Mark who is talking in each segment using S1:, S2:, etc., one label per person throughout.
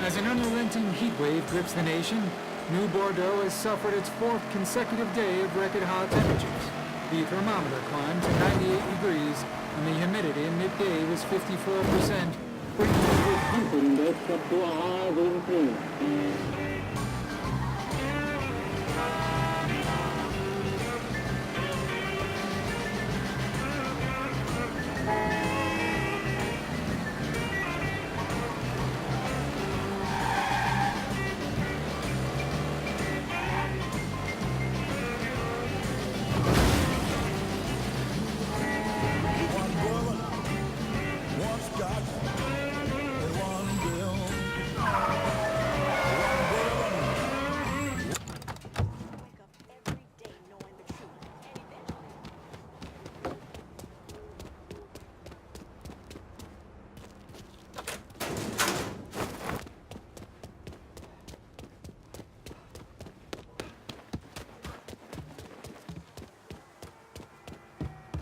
S1: As an unrelenting heat wave grips the nation, New Bordeaux has suffered its fourth consecutive day of record hot temperatures. The thermometer climbed to 98 degrees, and the humidity midday was 54%, bringing the heat index up to a high of 83.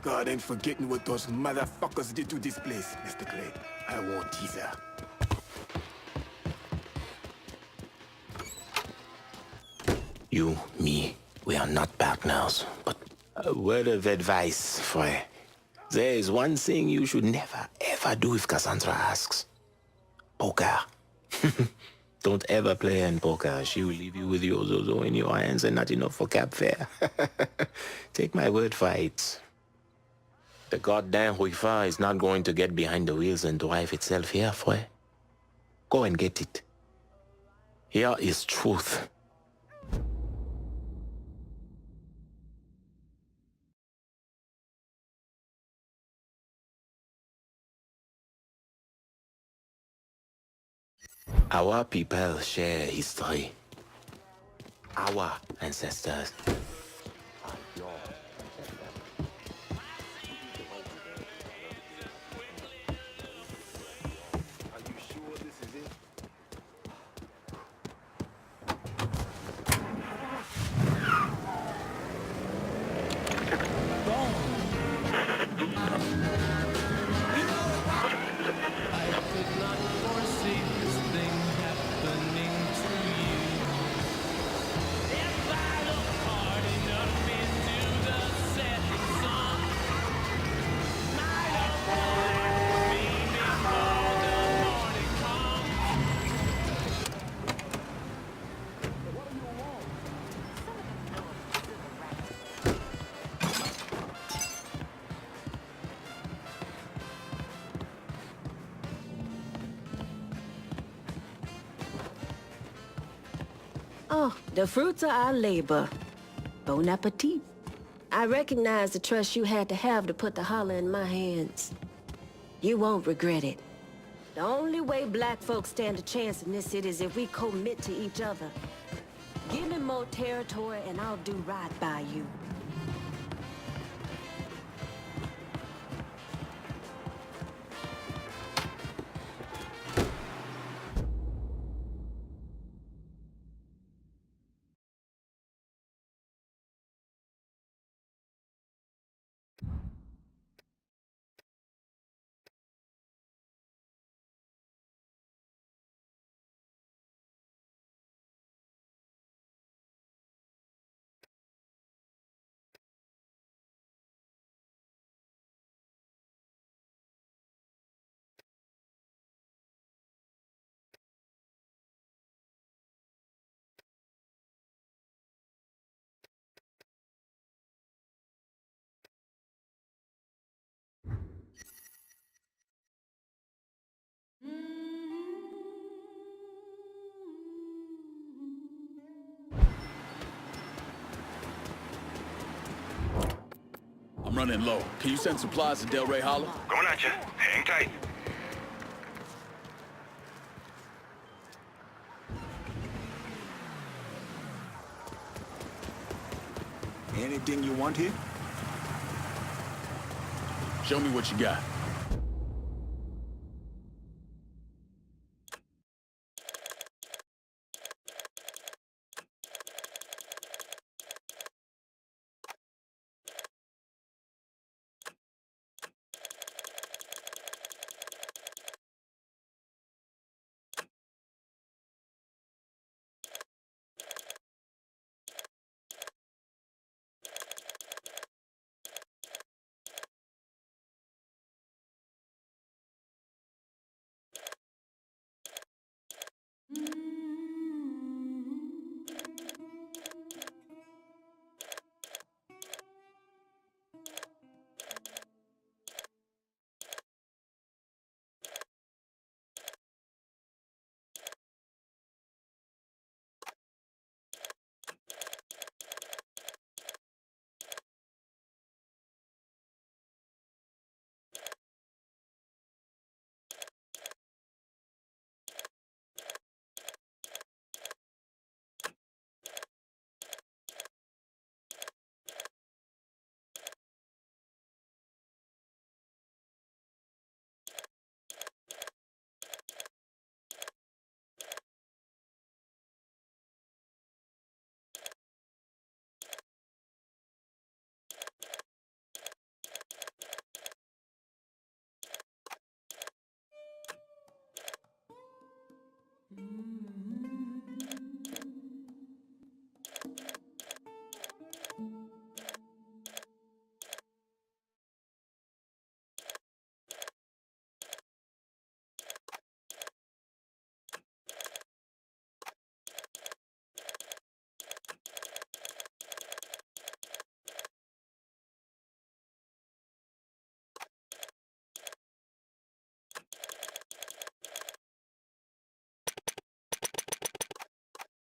S2: God ain't forgetting what those motherfuckers did to this place, Mr. Clay. I won't either. You, me, we are not partners, but a word of advice, Frey. There is one thing you should never, ever do if Cassandra asks. Poker. Don't ever play in poker. She will leave you with your zozo in your hands and not enough for cab fare. Take my word for it. The goddamn Huifa is not going to get behind the wheels and drive itself here, Frey. Go and get it. Here is truth. Our people share history. Our ancestors.
S3: Oh, the fruits of our labor. Bon appetit. I recognize the trust you had to have to put the holler in my hands. You won't regret it. The only way black folks stand a chance in this city is if we commit to each other. Give me more territory and I'll do right by you.
S4: I'm running low. Can you send supplies to Delray Hollow?
S5: Going at you. Hang tight.
S2: Anything you want here?
S4: Show me what you got.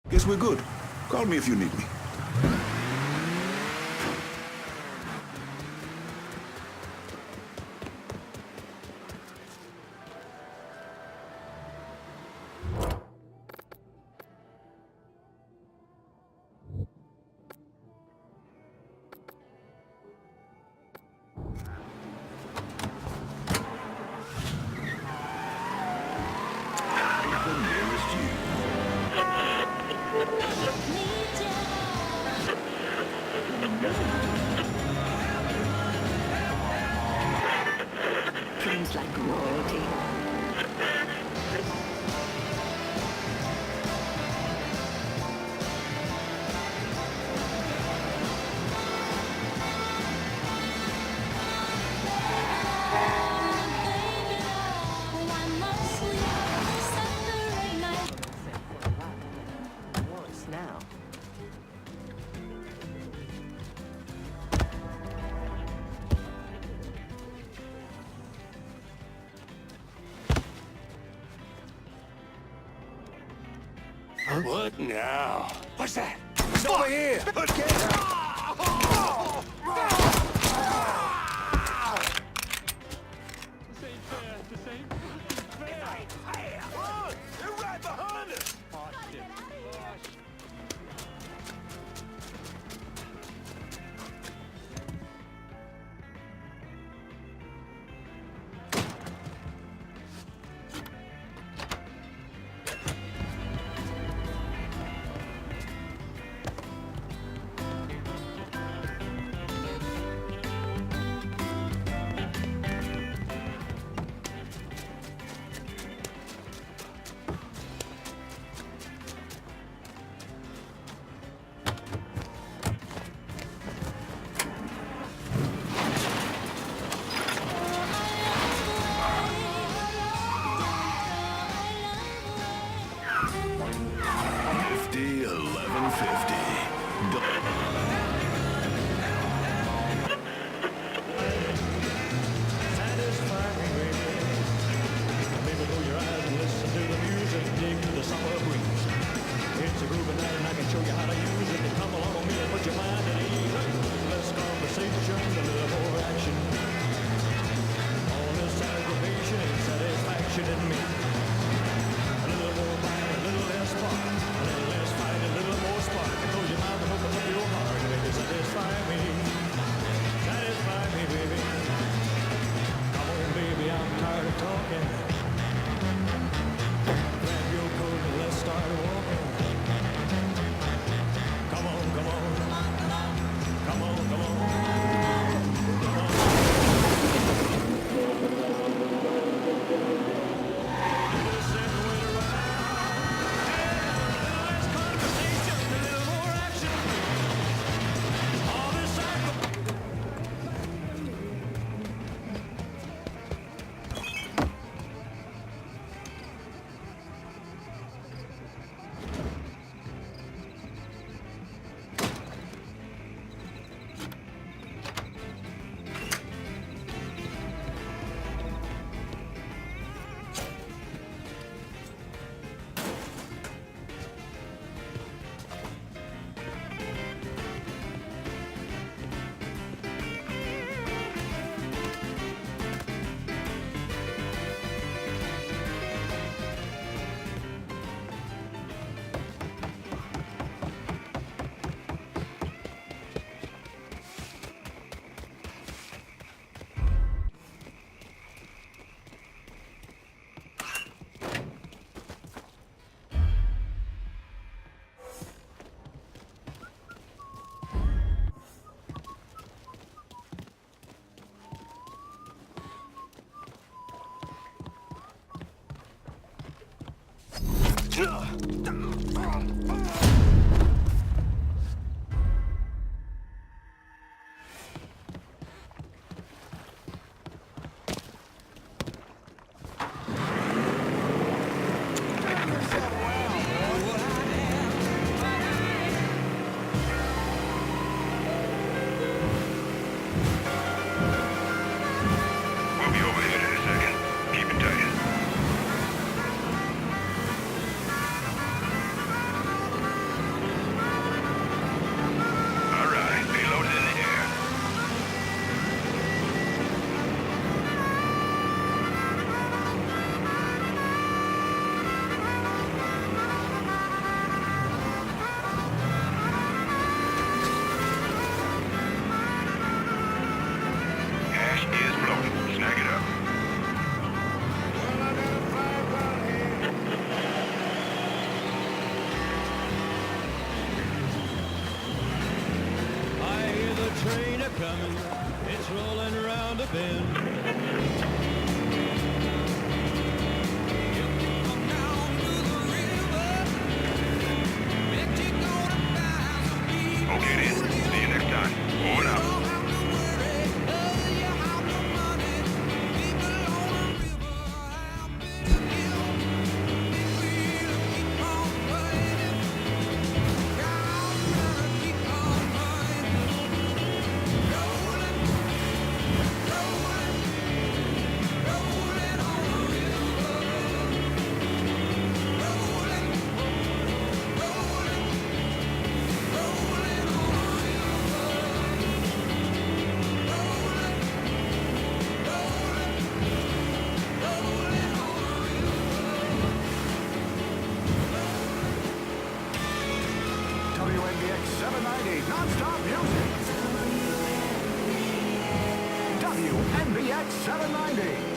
S5: Guess we're good. Call me if you need me.
S3: Seems like royalty. Now.
S2: What now?
S6: What's that? It's over here!
S5: They're right behind us! Okay, then. See you next time. Over out.
S7: WNBX 790 non-stop music. WNBX 790.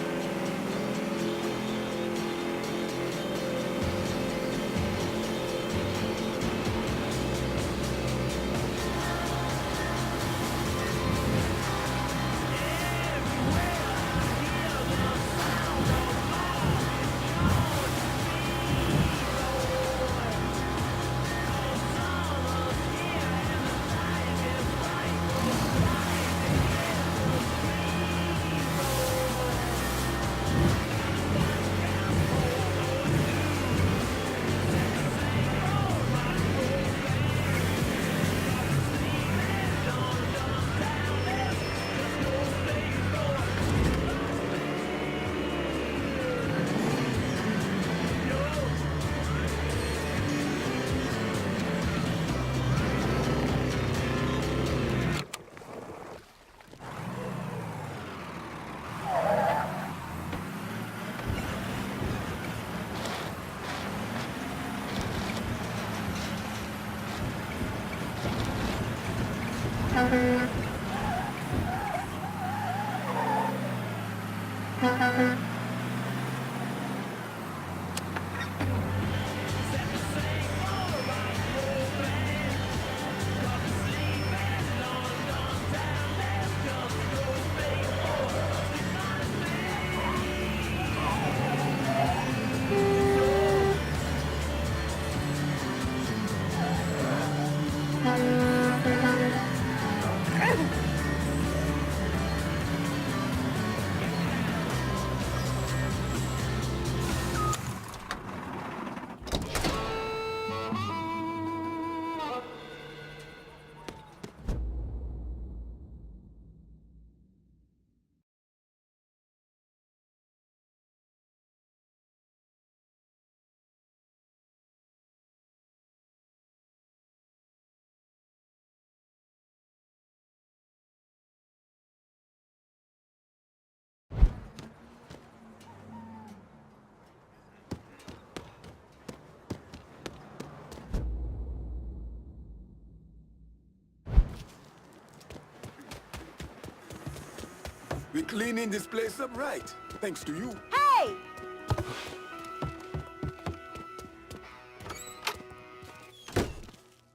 S6: We're cleaning this place up right, thanks to you.
S8: Hey!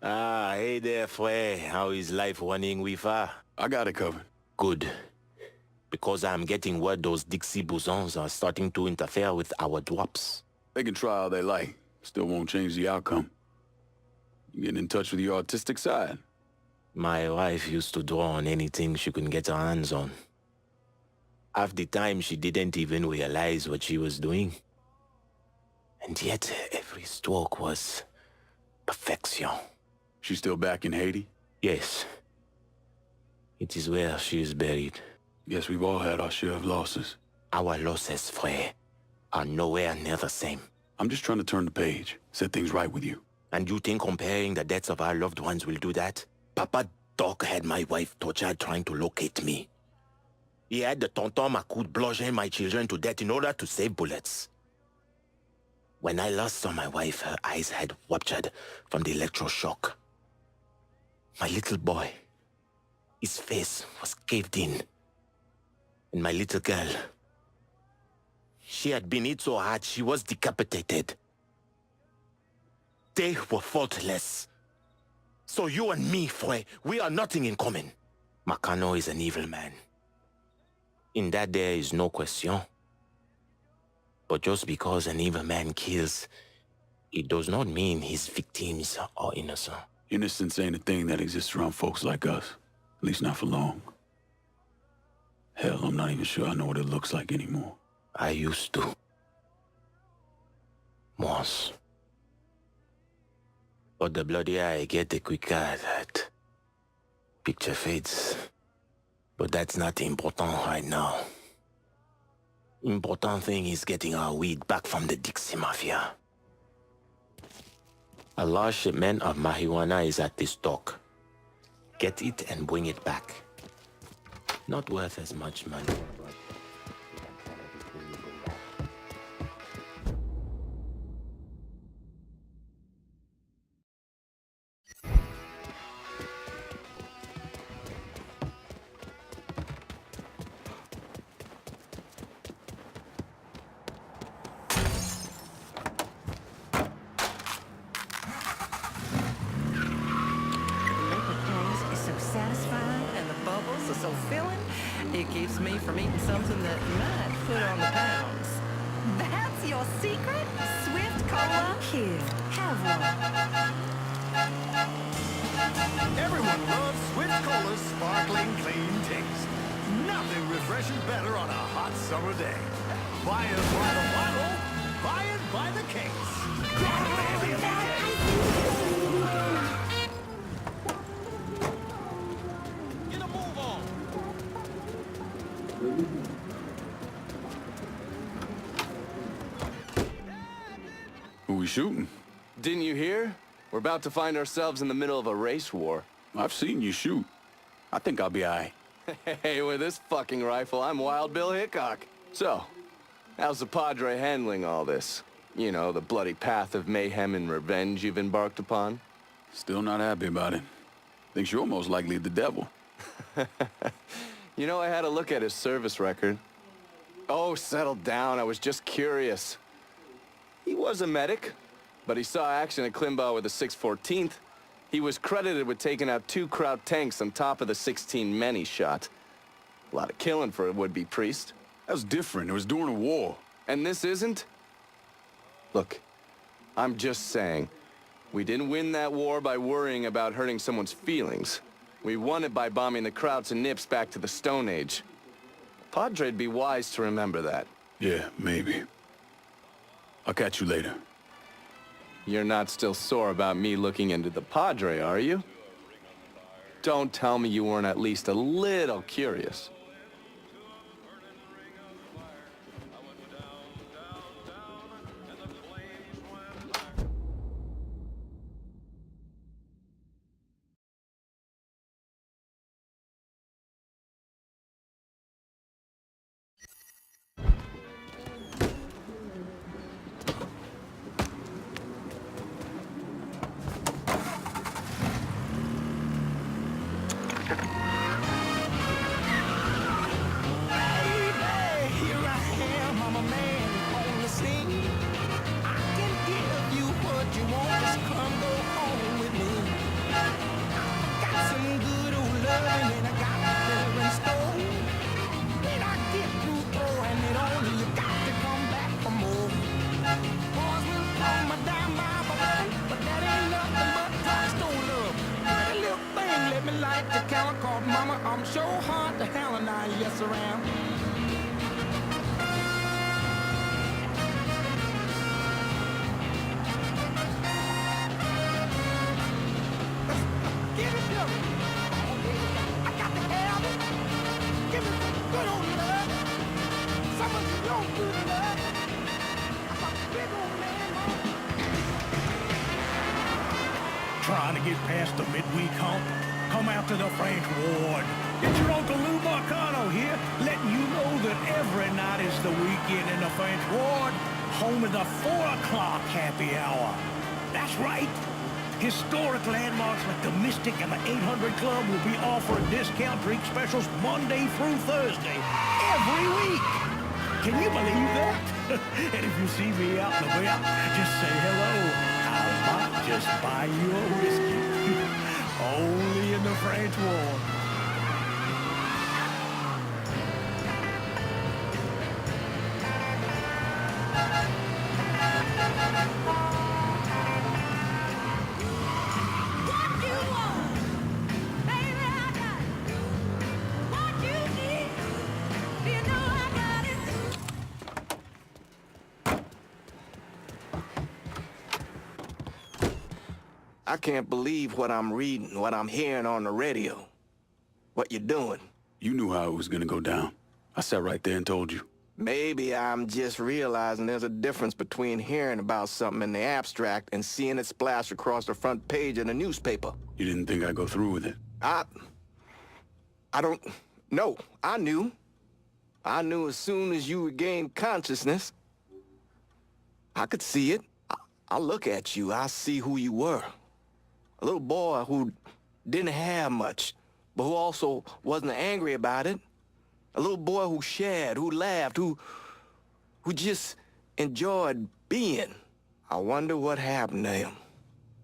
S2: Ah, hey there, Frey. How is life running with her?
S4: I got it covered.
S2: Good. Because I'm getting word those Dixie bousons are starting to interfere with our drops.
S4: They can try all they like. Still won't change the outcome. You getting in touch with your artistic side?
S2: My wife used to draw on anything she could get her hands on. Half the time, she didn't even realize what she was doing. And yet, every stroke was perfection.
S4: She's still back in Haiti?
S2: Yes. It is where she is buried.
S4: Guess we've all had our share of losses.
S2: Our losses, Frey, are nowhere near the same.
S4: I'm just trying to turn the page, set things right with you.
S2: And you think comparing the deaths of our loved ones will do that? Papa Doc had my wife tortured trying to locate me. He had the Tonton Macoute bludgeon my children to death in order to save bullets. When I last saw my wife, her eyes had ruptured from the electroshock. My little boy, his face was caved in. And my little girl, she had been hit so hard she was decapitated. They were faultless. So you and me, Frey, we are nothing in common. Makano is an evil man. In that there is no question. But just because an evil man kills, it does not mean his victims are innocent.
S4: Innocence ain't a thing that exists around folks like us. At least not for long. Hell, I'm not even sure I know what it looks like anymore.
S2: I used to. Once. But the bloodier I get, the quicker that picture fades. But that's not important right now. Important thing is getting our weed back from the Dixie Mafia. A large shipment of marijuana is at this dock. Get it and bring it back. Not worth as much money.
S8: So filling, it keeps me from eating something that might put on the pounds. That's your secret? Swift Cola? Here, have one.
S7: Everyone loves Swift Cola's sparkling, clean taste. Nothing refreshes better on a hot summer day. Buy it by the bottle, buy it by the case. Grab it, baby,
S4: Who we shooting?
S9: Didn't you hear? We're about to find ourselves in the middle of a race war.
S4: I've seen you shoot. I think I'll be aight.
S9: Hey, with this fucking rifle, I'm Wild Bill Hickok. So, how's the Padre handling all this? You know, the bloody path of mayhem and revenge you've embarked upon?
S4: Still not happy about it. Thinks you're most likely the devil.
S9: You know, I had a look at his service record. Oh, settle down. I was just curious. He was a medic, but he saw action at Klimbaugh with the 614th. He was credited with taking out 2 Kraut tanks on top of the 16 men he shot. A lot of killing for a would-be priest.
S4: That was different. It was during a war.
S9: And this isn't? Look, I'm just saying, we didn't win that war by worrying about hurting someone's feelings. We won it by bombing the Krauts and Nips back to the Stone Age. Padre'd be wise to remember that.
S4: Yeah, maybe. I'll catch you later.
S9: You're not still sore about me looking into the Padre, are you? Don't tell me you weren't at least a little curious.
S10: Mama, I'm so hard to hell and I yes around. Give it to me. I got to have it. Give me some good old love. Some of your good love. I'm a big old man.
S7: trying to get past the midweek hump? Come out to the French Ward. It's your Uncle Lou Marcano here, letting you know that every night is the weekend in the French Ward, home of the 4 o'clock happy hour. That's right. Historic landmarks like the Mystic and the 800 Club will be offering discount drink specials Monday through Thursday, every week. Can you believe that? And if you see me out and about, just say hello. I might just buy you a whiskey. Only in the French Ward.
S9: I can't believe what I'm reading, what I'm hearing on the radio. What you're doing.
S4: You knew how it was gonna go down. I sat right there and told you.
S9: Maybe I'm just realizing there's a difference between hearing about something in the abstract and seeing it splash across the front page of the newspaper.
S4: You didn't think I'd go through with it?
S9: I don't... No, I knew. I knew as soon as you regained consciousness. I could see it. I look at you, I see who you were. A little boy who didn't have much, but who also wasn't angry about it. A little boy who shared, who laughed, who just enjoyed being. I wonder what happened to him.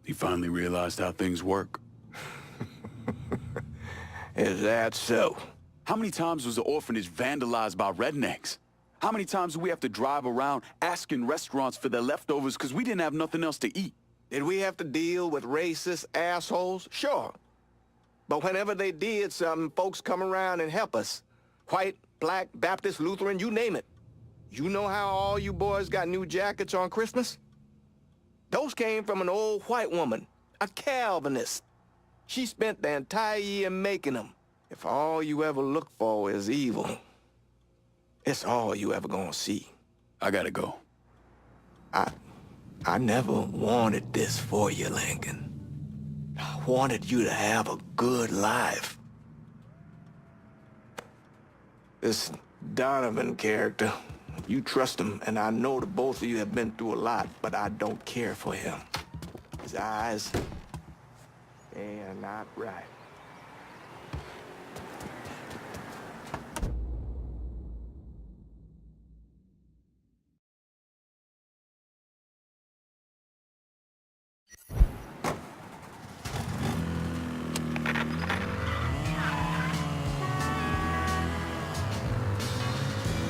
S4: He finally realized how things work.
S9: Is that so?
S4: How many times was the orphanage vandalized by rednecks? How many times do we have to drive around asking restaurants for their leftovers because we didn't have nothing else to eat?
S9: Did we have to deal with racist assholes? Sure. But whenever they did something, folks come around and help us. White, black, Baptist, Lutheran, you name it. You know how all you boys got new jackets on Christmas? Those came from an old white woman, a Calvinist. She spent the entire year making them. If all you ever look for is evil, it's all you ever gonna see.
S4: I gotta go.
S9: I never wanted this for you, Lincoln. I wanted you to have a good life. This Donovan character, you trust him, and I know that both of you have been through a lot, but I don't care for him. His eyes, they are not right.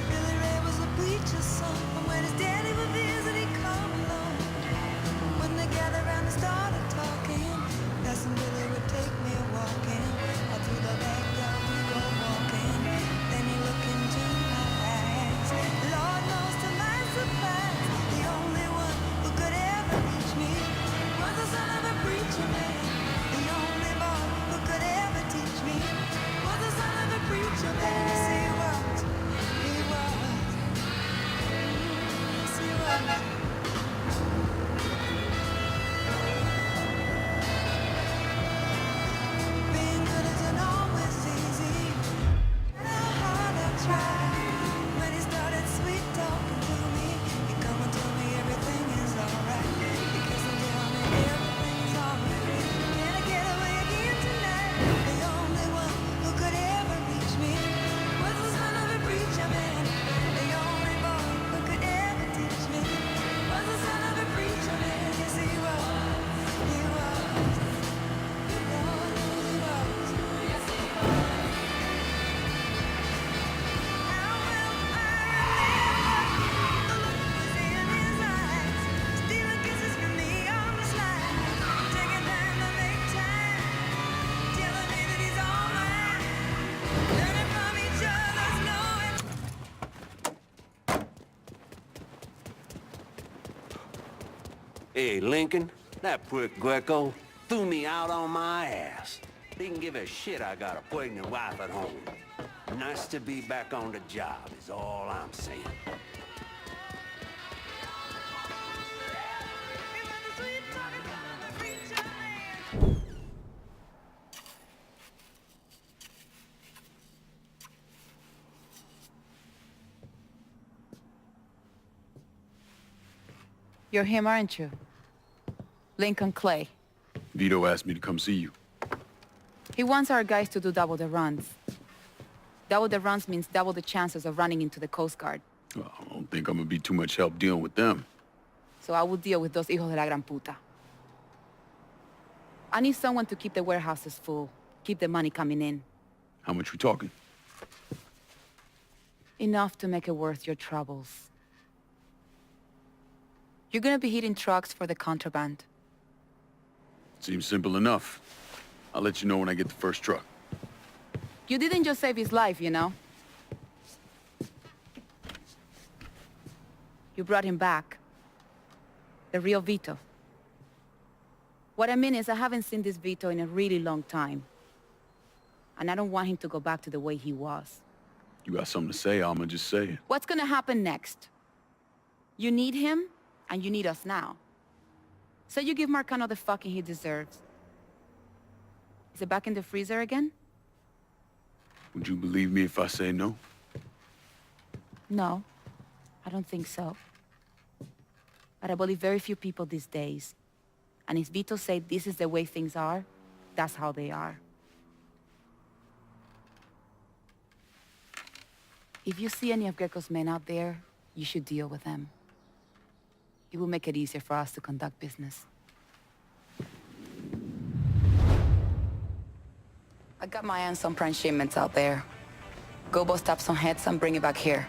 S10: Billy Ray was a preacher's son, and when his daddy would visit, he'd come along. When they gathered round and started talking, Cousin Billy would take me walking. All through the backyard we go walking. Then he looked into my eyes. Lord knows to my surprise, the only one who could ever reach me was the son of a preacher man. The only boy who could ever teach me was the son of a preacher man. Yes, he was. He was. Yes, he was. Being good isn't always easy. How hard I tried. When he started sweet talking to me, he come and tell me everything is alright. He kissed and tell me everything's alright. Can I get away again tonight? The only one who could ever reach me was the son of a preacher man. The only boy who could ever teach me was the son of a preacher man. Yes, he was. He was. Lord knows he was. Yes, he was. How will I remember the look was in his eyes, stealing kisses from me on the slide, taking time to make time, telling me that he's all mine, learning from each other's knowing.
S11: Hey, Lincoln, that prick Greco threw me out on my ass. Didn't give a shit I got a pregnant wife at home. Nice to be back on the job is all I'm saying.
S10: It was the sweet talking son of a preacher man.
S12: You're him, aren't you? Lincoln Clay.
S4: Vito asked me to come see you.
S12: He wants our guys to do double the runs. Double the runs means double the chances of running into the Coast Guard.
S4: Well, I don't think I'm gonna be too much help dealing with them.
S12: So I will deal with those hijos de la gran puta. I need someone to keep the warehouses full, keep the money coming in.
S4: How much we talking?
S12: Enough to make it worth your troubles. You're gonna be hitting trucks for the contraband.
S4: Seems simple enough. I'll let you know when I get the first truck.
S12: You didn't just save his life, you know? You brought him back. The real Vito. What I mean is I haven't seen this Vito in a really long time. And I don't want him to go back to the way he was.
S4: You got something to say, I'ma just say it.
S12: What's gonna happen next? You need him, and you need us now. So you give Marcano the fucking he deserves. Is it back in the freezer again?
S4: Would you believe me if I say no?
S12: No, I don't think so. But I believe very few people these days. And if Vito said this is the way things are, that's how they are. If you see any of Greco's men out there, you should deal with them. It will make it easier for us to conduct business. I got my hands on prime shipments out there. Go bust up some heads and bring it back here.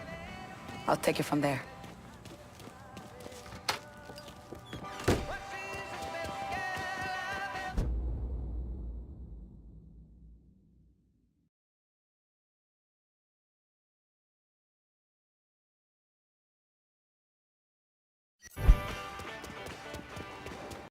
S12: I'll take it from there.